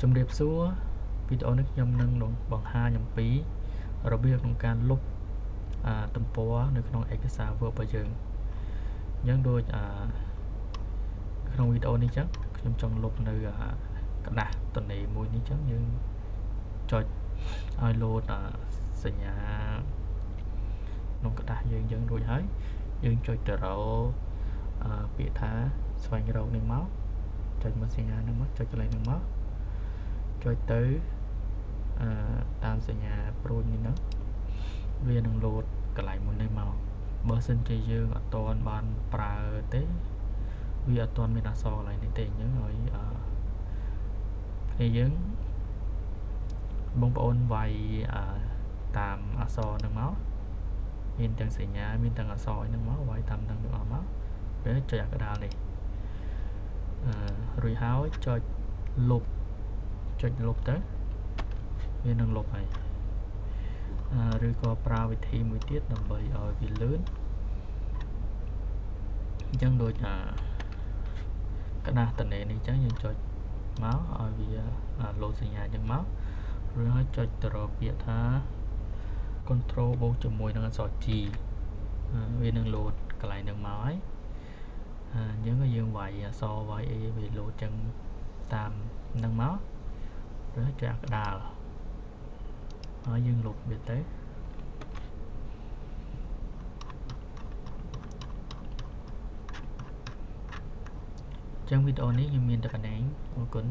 ជំរាបសួរវីដេអូនេះខ្ញុំនឹងបង្ហាញអំពីរបៀបក្នុងការលុបទំព័រនៅក្នុងឯកសារ Word របស់យើងអញ្ចឹងដូចក្នុងវីដេអូនេះអញ្ចឹងខ្ញុំចង់លុបនៅกระดาษទន្លេមួយនេះអញ្ចឹងយើងចុចឲ្យលោតសញ្ញាក្នុងกระดาษយើងអញ្ចឹងរួចហើយយើងចុចទៅរកពាក្យថាស្វែងរកនេះមកចុចមកសញ្ញាហ្នឹងមកចុចកន្លែងហ្នឹងមកចុចទៅតាមសញ្ញាប្រូចនេះហ្នឹងវានឹងលោតកន្លែងមុននេះមកបើសិនជាយើងអត់ទាន់បានប្រើទេវាអត់ទាន់មានអក្សរកន្លែងនេះទេអញ្ចឹងឲ្យគ្នាយើងបងប្អូនវាយតាមអក្សរហ្នឹងមកមានទាំងសញ្ញាមានទាំងអក្សរហ្នឹងមកវាយតាមហ្នឹងទាំងអស់មកពេលចុចអាកដាលនេះរួចហើយចុចលុបទៅវានឹងលុបហើយឬក៏ប្រើវិធីមួយទៀតដើម្បីឲ្យវាលឿនអញ្ចឹងដូចกระดาษតនេនេះអញ្ចឹងយើងចុចមកឲ្យវាលោតសញ្ញាអញ្ចឹងមករួចហើយចុចទៅរកពាក្យថា control បូកជាមួយនឹងអក្សរ G វានឹងលោតកន្លែងហ្នឹងមកហើយអញ្ចឹងយើងវាយអក្សរវាយអីវាលោតអញ្ចឹងតាមហ្នឹងមករួចចុចអាកដាលហើយយើងលុបវាទៅចឹងវីដេអូនេះខ្ញុំមានតែប៉ុណ្ណេះអរគុណ